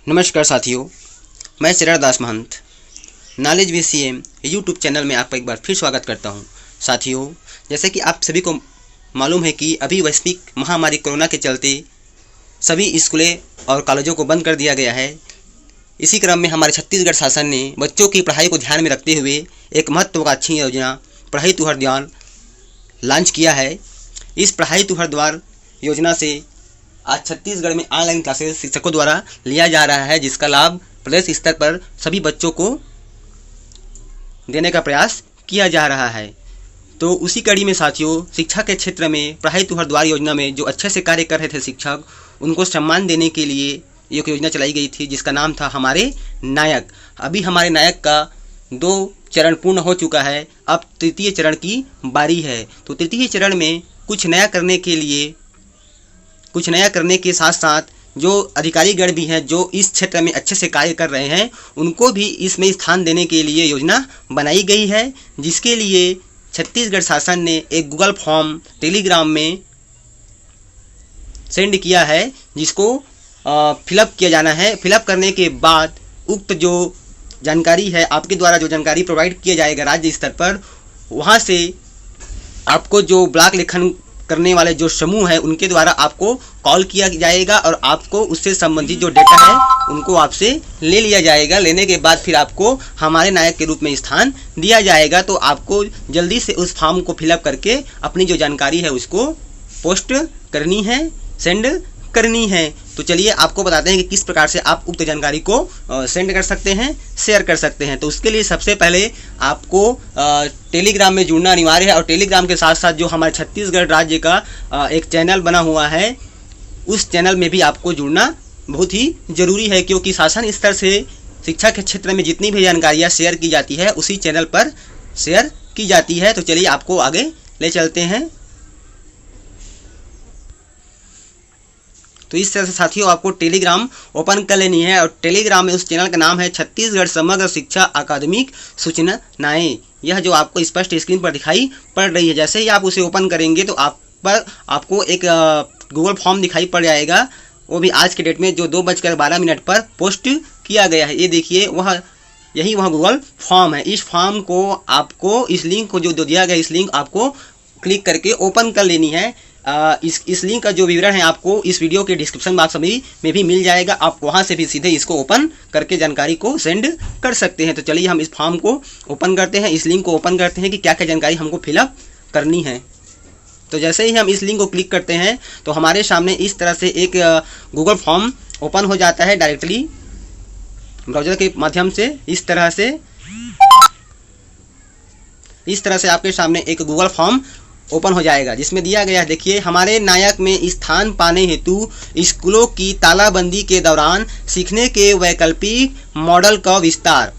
नमस्कार साथियों, मैं चरण Das Mahant knowledge VCM YouTube channel में आपका एक बार फिर स्वागत करता हूं। साथियों, जैसे कि आप सभी को मालूम है कि अभी वैश्विक महामारी कोरोना के चलते सभी स्कूलें और कॉलेजों को बंद कर दिया गया है। इसी क्रम में हमारे छत्तीसगढ़ शासन ने बच्चों की पढ़ाई को ध्यान में रखते हुए एक महत्वाकांक्षी योजना पढ़ाई तू हर द्वार लॉन्च किया है। इस पढ़ाई तू हर द्वार योजना से आज छत्तीसगढ़ में ऑनलाइन क्लासेस शिक्षकों द्वारा लिया जा रहा है, जिसका लाभ प्रदेश स्तर पर सभी बच्चों को देने का प्रयास किया जा रहा है। तो उसी कड़ी में साथियों, शिक्षा के क्षेत्र में पढ़ाई तू हर द्वार योजना में जो अच्छे से कार्य कर रहे थे शिक्षक, उनको सम्मान देने के लिए एक योजना चलाई गई थी जिसका नाम था हमारे नायक। अभी हमारे नायक का 2 चरण पूर्ण हो चुका है, अब तृतीय चरण की बारी है। तो तृतीय चरण में कुछ नया करने के साथ साथ जो अधिकारीगण भी हैं जो इस क्षेत्र में अच्छे से कार्य कर रहे हैं, उनको भी इसमें स्थान देने के लिए योजना बनाई गई है, जिसके लिए छत्तीसगढ़ शासन ने एक गूगल फॉर्म टेलीग्राम में सेंड किया है, जिसको फिलअप किया जाना है। फिलअप करने के बाद उक्त जो जानकारी है, आपके द्वारा जो जानकारी प्रोवाइड किया जाएगा राज्य स्तर पर, वहाँ से आपको जो ब्लॉक लेखन करने वाले जो समूह है उनके द्वारा आपको कॉल किया जाएगा और आपको उससे संबंधित जो डेटा है उनको आपसे ले लिया जाएगा। लेने के बाद फिर आपको हमारे नायक के रूप में स्थान दिया जाएगा। तो आपको जल्दी से उस फॉर्म को फिलअप करके अपनी जो जानकारी है उसको पोस्ट करनी है, सेंड करनी है। तो चलिए आपको बताते हैं कि किस प्रकार से आप उक्त जानकारी को सेंड कर सकते हैं, शेयर कर सकते हैं। तो उसके लिए सबसे पहले आपको टेलीग्राम में जुड़ना अनिवार्य है और टेलीग्राम के साथ साथ जो हमारे छत्तीसगढ़ राज्य का एक चैनल बना हुआ है, उस चैनल में भी आपको जुड़ना बहुत ही ज़रूरी है, क्योंकि शासन स्तर से शिक्षा के क्षेत्र में जितनी भी जानकारियाँ शेयर की जाती है उसी चैनल पर शेयर की जाती है। तो चलिए आपको आगे ले चलते हैं। तो इस तरह से साथियों आपको टेलीग्राम ओपन कर लेनी है और टेलीग्राम में उस चैनल का नाम है छत्तीसगढ़ समग्र शिक्षा अकादमिक सूचनाएं। यह जो आपको स्पष्ट स्क्रीन पर दिखाई पड़ रही है, जैसे ही आप उसे ओपन करेंगे तो आपको एक गूगल फॉर्म दिखाई पड़ जाएगा। वो भी आज के डेट में जो 2:12 पर पोस्ट किया गया है। ये देखिए, यही वह गूगल फॉर्म है। इस फॉर्म को आपको, इस लिंक को जो दिया गया, इस लिंक आपको क्लिक करके ओपन कर लेनी है। इस लिंक का जो विवरण है आपको इस वीडियो के डिस्क्रिप्शन बॉक्स में भी मिल जाएगा। आप वहां से भी सीधे इसको ओपन करके जानकारी को सेंड कर सकते हैं। तो चलिए हम इस फॉर्म को ओपन करते हैं, इस लिंक को ओपन करते हैं कि क्या क्या जानकारी हमको फिलअप करनी है। तो जैसे ही हम इस लिंक को क्लिक करते हैं तो हमारे सामने इस तरह से एक गूगल फॉर्म ओपन हो जाता है डायरेक्टली ब्राउज़र के माध्यम से। इस तरह से आपके सामने एक गूगल फॉर्म ओपन हो जाएगा, जिसमें दिया गया है, देखिए, हमारे नायक में स्थान पाने हेतु स्कूलों की तालाबंदी के दौरान सीखने के वैकल्पिक मॉडल का विस्तार।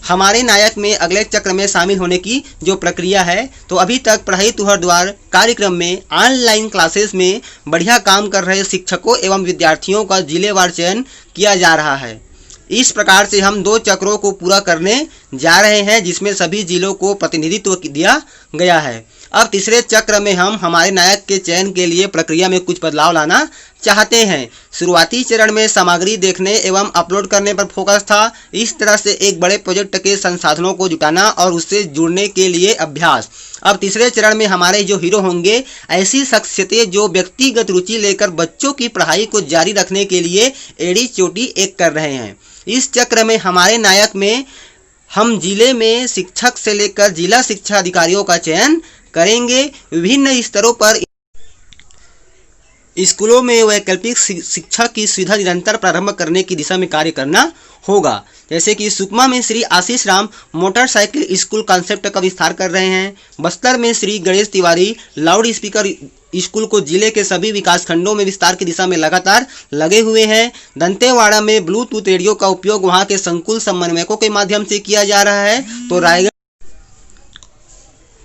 हमारे नायक में अगले चक्र में शामिल होने की जो प्रक्रिया है, तो अभी तक पढ़ाई तू हर द्वार कार्यक्रम में ऑनलाइन क्लासेस में बढ़िया काम कर रहे शिक्षकों एवं विद्यार्थियों का जिलेवार चयन किया जा रहा है। इस प्रकार से हम 2 चक्रों को पूरा करने जा रहे हैं, जिसमें सभी जिलों को प्रतिनिधित्व दिया गया है। अब तीसरे चक्र में हम हमारे नायक के चयन के लिए प्रक्रिया में कुछ बदलाव लाना चाहते हैं। शुरुआती चरण में सामग्री देखने एवं अपलोड करने पर फोकस था। इस तरह से एक बड़े प्रोजेक्ट के संसाधनों को जुटाना और उससे जुड़ने के लिए अभ्यास। अब तीसरे चरण में हमारे जो हीरो होंगे, ऐसी शख्सियतें जो व्यक्तिगत रुचि लेकर बच्चों की पढ़ाई को जारी रखने के लिए एड़ी चोटी एक कर रहे हैं। इस चक्र में हमारे नायक में हम जिले में शिक्षक से लेकर जिला शिक्षा अधिकारियों का चयन करेंगे। विभिन्न स्तरों पर स्कूलों में वैकल्पिक शिक्षा की सुविधा निरंतर प्रारंभ करने की दिशा में कार्य करना होगा। जैसे कि सुकमा में Shri Ashish Ram motorcycle school concept का विस्तार कर रहे हैं। बस्तर में Shri Ganesh Tiwari loud speaker school को जिले के सभी विकास खंडों में विस्तार की दिशा में लगातार लगे हुए हैं। दंतेवाड़ा में ब्लूटूथ रेडियो का उपयोग वहां के संकुल समन्वयकों के माध्यम से किया जा रहा है।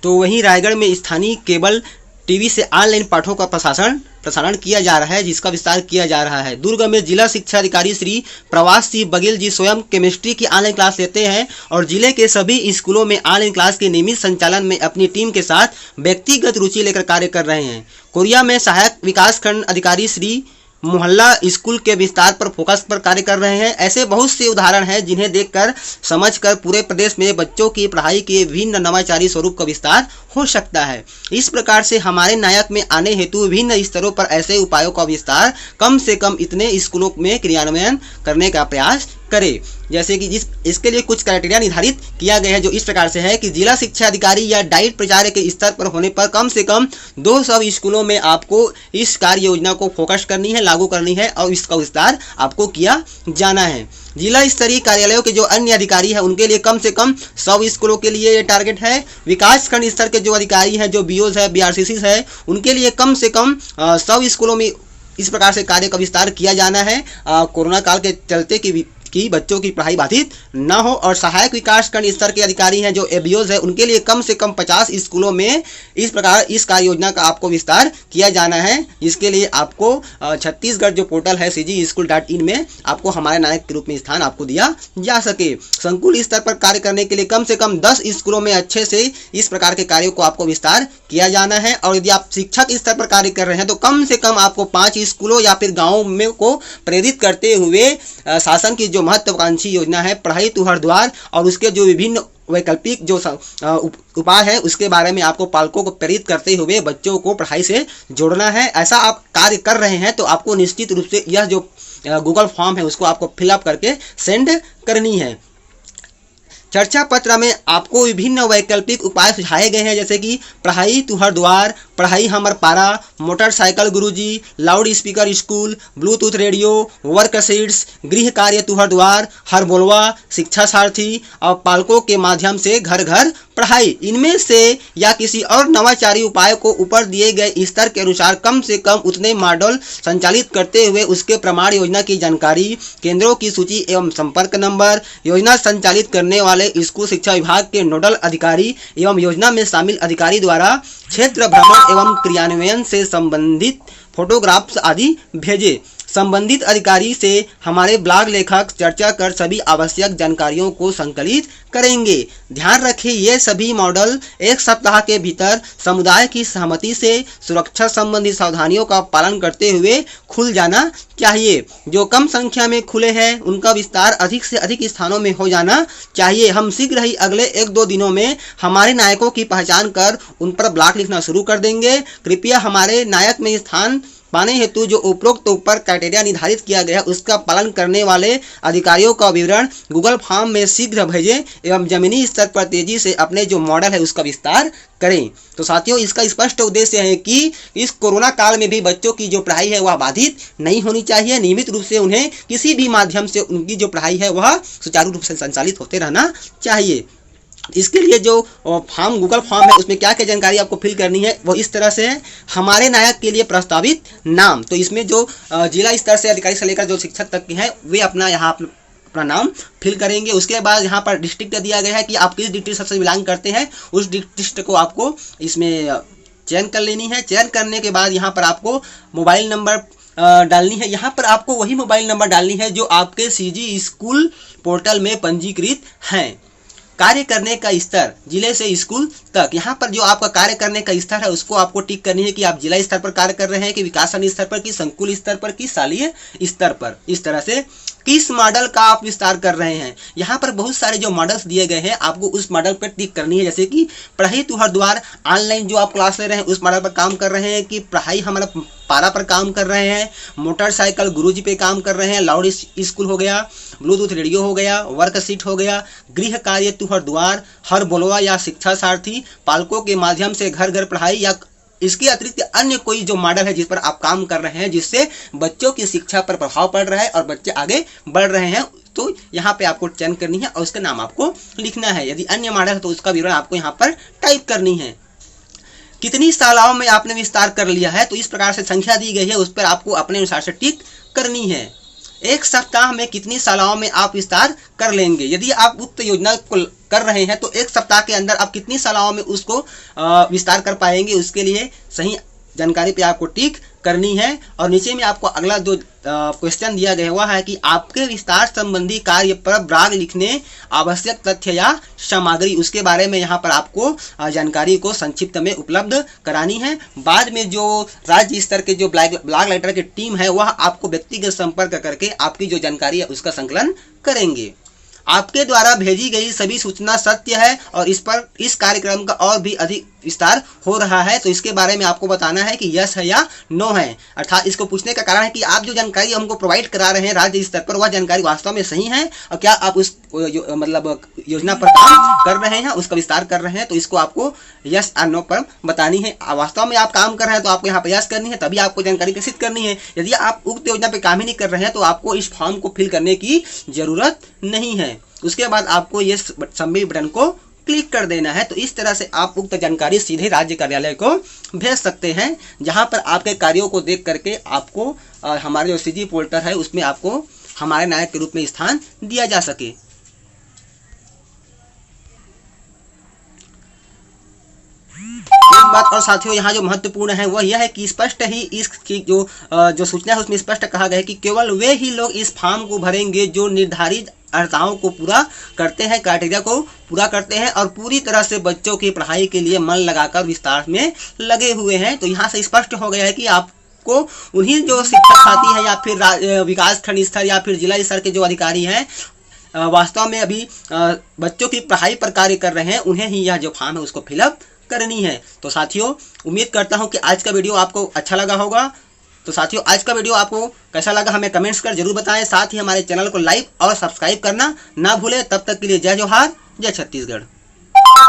तो वहीं रायगढ़ में स्थानीय केबल टीवी से ऑनलाइन पाठों का प्रसारण किया जा रहा है, जिसका विस्तार किया जा रहा है। दुर्ग में जिला शिक्षा अधिकारी श्री प्रवास सिंह बघेल जी स्वयं केमिस्ट्री की ऑनलाइन क्लास लेते हैं और जिले के सभी स्कूलों में ऑनलाइन क्लास के नियमित संचालन में अपनी टीम के साथ व्यक्तिगत रुचि लेकर कार्य कर रहे हैं। कोरिया में सहायक विकास खंड अधिकारी श्री मोहल्ला स्कूल के विस्तार पर फोकस पर कार्य कर रहे हैं। ऐसे बहुत से उदाहरण हैं जिन्हें देखकर समझकर पूरे प्रदेश में बच्चों की पढ़ाई के विभिन्न नवाचारी स्वरूप का विस्तार हो सकता है। इस प्रकार से हमारे नायक में आने हेतु विभिन्न स्तरों पर ऐसे उपायों का विस्तार कम से कम इतने स्कूलों में क्रियान्वयन करने का प्रयास करें। जैसे कि इसके लिए कुछ क्राइटेरिया निर्धारित किया गया है, जो इस प्रकार से है कि जिला शिक्षा अधिकारी या डाइट प्राचार्य के स्तर पर होने पर कम से कम 2 सब स्कूलों में आपको इस कार्य योजना को फोकस करनी है, लागू करनी है और इसका विस्तार आपको किया जाना है। जिला स्तरीय कार्यालयों के जो अन्य अधिकारी हैं उनके लिए कम से कम 100 स्कूलों के लिए ये टारगेट है। विकास खंड स्तर के जो अधिकारी हैं, जो बीओज है, बीआरसीसी है, उनके लिए कम से कम 100 स्कूलों में इस प्रकार से कार्य का विस्तार किया जाना है, कोरोना काल के चलते कि बच्चों की पढ़ाई बाधित न हो। और सहायक विकास खंड स्तर के अधिकारी हैं, जो एबीओज है, उनके लिए कम से कम 50 स्कूलों में इस प्रकार इस कार्य योजना का आपको विस्तार किया जाना है। जिसके लिए आपको छत्तीसगढ़ जो पोर्टल है cgschool.in में आपको हमारे नायक के रूप में स्थान आपको दिया जा सके। संकुल स्तर पर कार्य करने के लिए कम से कम 10 स्कूलों में अच्छे से इस प्रकार के कार्यों को आपको विस्तार किया जाना है। और यदि आप शिक्षक स्तर पर कार्य कर रहे हैं तो कम से कम आपको 5 स्कूलों या फिर गाँव में को प्रेरित करते हुए शासन की जो महत्वाकांक्षी योजना है पढ़ाई तू हर द्वार और उसके जो विभिन्न वैकल्पिक जो उपाय है उसके बारे में आपको पालकों को प्रेरित करते हुए बच्चों को पढ़ाई से जोड़ना है। ऐसा आप कार्य कर रहे हैं तो आपको निश्चित रूप से यह जो गूगल फॉर्म है उसको आपको फिलअप करके सेंड करनी है। चर्चा पत्र में आपको विभिन्न वैकल्पिक उपाय सुझाए गए हैं, जैसे कि पढ़ाई तू हर द्वार, पढ़ाई हमर पारा, मोटरसाइकिल गुरुजी, loud speaker school, Bluetooth radio, worksheets, गृह कार्य तू हर द्वार, हर बोलवा, शिक्षा सारथी और पालकों के माध्यम से घर घर पढ़ाई। इनमें से या किसी और नवाचारी उपाय को ऊपर दिए गए स्तर के अनुसार कम से कम उतने मॉडल संचालित करते हुए उसके प्रमाण योजना की जानकारी, केंद्रों की सूची एवं संपर्क नंबर, योजना संचालित करने वाले स्कूल शिक्षा विभाग के नोडल अधिकारी एवं योजना में शामिल अधिकारी द्वारा क्षेत्र भ्रमण एवं क्रियान्वयन से संबंधित फोटोग्राफ्स आदि भेजे। संबंधित अधिकारी से हमारे ब्लॉग लेखक चर्चा कर सभी आवश्यक जानकारियों को संकलित करेंगे। ध्यान रखें, ये सभी मॉडल 1 सप्ताह के भीतर समुदाय की सहमति से सुरक्षा संबंधी सावधानियों का पालन करते हुए खुल जाना चाहिए। जो कम संख्या में खुले हैं उनका विस्तार अधिक से अधिक स्थानों में हो जाना चाहिए। हम शीघ्र ही अगले 1-2 दिनों में हमारे नायकों की पहचान कर उन पर ब्लॉग लिखना शुरू कर देंगे। कृपया हमारे नायक में स्थान पाने हेतु जो उपरोक्त ऊपर क्राइटेरिया निर्धारित किया गया उसका पालन करने वाले अधिकारियों का विवरण गूगल फॉर्म में शीघ्र भेजें एवं जमीनी स्तर पर तेजी से अपने जो मॉडल है उसका विस्तार करें। तो साथियों, इसका स्पष्ट उद्देश्य है कि इस कोरोना काल में भी बच्चों की जो पढ़ाई है वह बाधित नहीं होनी चाहिए। नियमित रूप से उन्हें किसी भी माध्यम से उनकी जो पढ़ाई है वह सुचारू रूप से संचालित होते रहना चाहिए। इसके लिए जो फॉर्म गूगल फॉर्म है उसमें क्या क्या जानकारी आपको फिल करनी है वो इस तरह से है। हमारे नायक के लिए प्रस्तावित नाम, तो इसमें जो जिला स्तर से अधिकारी से लेकर जो शिक्षक तक के हैं वे अपना यहाँ अपना नाम फिल करेंगे। उसके बाद यहाँ पर डिस्ट्रिक्ट दिया गया है कि आप किस डिस्ट्रिक्ट से बिलोंग करते हैं, उस डिस्ट्रिक्ट को आपको इसमें चयन कर लेनी है। चयन करने के बाद यहाँ पर आपको मोबाइल नंबर डालनी है। यहाँ पर आपको वही मोबाइल नंबर डालनी है जो आपके सीजी स्कूल पोर्टल में पंजीकृत हैं। कार्य करने का स्तर जिले से स्कूल तक, यहाँ पर जो आपका कार्य करने का स्तर है उसको आपको टिक करनी है कि आप जिला स्तर पर कार्य कर रहे हैं कि विकासखंड स्तर पर, कि संकुल स्तर पर, कि शालीय स्तर पर। इस तरह से किस मॉडल का आप विस्तार कर रहे हैं। यहाँ पर बहुत सारे जो मॉडल्स दिए गए हैं आपको उस मॉडल पर टिक करनी है, जैसे कि पढ़ाई तू हर द्वार ऑनलाइन जो आप क्लास ले रहे हैं उस मॉडल पर काम कर रहे हैं, कि पढ़ाई हमारा पारा पर काम कर रहे हैं, मोटरसाइकिल गुरुजी पे काम कर रहे हैं, लाउड स्कूल हो गया, ब्लूटूथ रेडियो हो गया, वर्कशीट हो गया, गृह कार्य तू हर द्वार, हर बोलवा या शिक्षा सारथी, पालकों के माध्यम से घर घर पढ़ाई, या इसके अतिरिक्त अन्य कोई जो मॉडल है जिस पर आप काम कर रहे हैं जिससे बच्चों की शिक्षा पर प्रभाव पड़ रहा है और बच्चे आगे बढ़ रहे हैं, तो यहाँ पे आपको चयन करनी है और उसका नाम आपको लिखना है। यदि अन्य मॉडल है तो उसका विवरण आपको यहाँ पर टाइप करनी है। कितनी शालाओं में आपने विस्तार कर लिया है, तो इस प्रकार से संख्या दी गई है, उस पर आपको अपने अनुसार से टिक करनी है। 1 सप्ताह में कितनी शालाओं में आप विस्तार कर लेंगे। यदि आप उक्त योजना को कर रहे हैं तो 1 सप्ताह के अंदर आप कितनी शालाओं में उसको विस्तार कर पाएंगे, उसके लिए सही जानकारी पे आपको टिक करनी है। और नीचे में आपको अगला जो क्वेश्चन दिया गया हुआ है कि आपके विस्तार संबंधी कार्य पर ब्लॉग लिखने आवश्यक तथ्य या सामग्री, उसके बारे में यहाँ पर आपको जानकारी को संक्षिप्त में उपलब्ध करानी है। बाद में जो राज्य स्तर के जो ब्लॉग राइटर की टीम है वह आपको व्यक्तिगत संपर्क करके आपकी जो जानकारी है उसका संकलन करेंगे। आपके द्वारा भेजी गई सभी सूचना सत्य है और इस कार्यक्रम का और भी अधिक विस्तार हो रहा है, तो इसके बारे में आपको बताना है कि यस है या नो है। अर्थात इसको पूछने का कारण है कि आप जो जानकारी हमको प्रोवाइड करा रहे हैं राज्य स्तर पर, वह जानकारी वास्तव में सही है और क्या आप उस मतलब योजना पर काम कर रहे हैं, उसका विस्तार कर रहे हैं। तो इसको आपको यस और नो पर बतानी है। वास्तव में आप काम कर रहे हैं तो आपको यहाँ पर यस करनी है, तभी आपको जानकारी प्रेषित करनी है। यदि आप उक्त योजना पर काम ही नहीं कर रहे हैं तो आपको इस फॉर्म को फिल करने की जरूरत नहीं है। उसके बाद आपको ये सबमिट बटन को क्लिक कर देना है। तो इस तरह से आप उक्त जानकारी सीधे राज्य कार्यालय को भेज सकते हैं, जहां पर आपके कार्यों को देख करके आपको हमारे जो सीजी पोर्टल है उसमें आपको हमारे नायक के रूप में स्थान दिया जा सके। एक बात और साथियों यहाँ जो महत्वपूर्ण है वह यह है कि स्पष्ट ही इसकी जो सूचना है उसमें स्पष्ट कहा गया है कि केवल वे ही लोग इस फॉर्म को भरेंगे जो निर्धारित अर्हताओं को पूरा करते हैं, क्राइटेरिया को पूरा करते हैं और पूरी तरह से बच्चों की पढ़ाई के लिए मन लगाकर विस्तार में लगे हुए हैं। तो यहाँ से स्पष्ट हो गया है कि आपको उन्हीं जो शिक्षक साथी है या फिर विकास खंड स्तर या फिर जिला स्तर के जो अधिकारी हैं वास्तव में अभी बच्चों की पढ़ाई पर कार्य कर रहे हैं, उन्हें ही यह जो फॉर्म है उसको फिलअप करनी है। तो साथियों उम्मीद करता हूँ कि आज का वीडियो आपको अच्छा लगा होगा। तो साथियों आज का वीडियो आपको कैसा लगा हमें कमेंट्स कर जरूर बताएं। साथ ही हमारे चैनल को लाइक और सब्सक्राइब करना ना भूलें। तब तक के लिए जय जोहार, जय छत्तीसगढ़।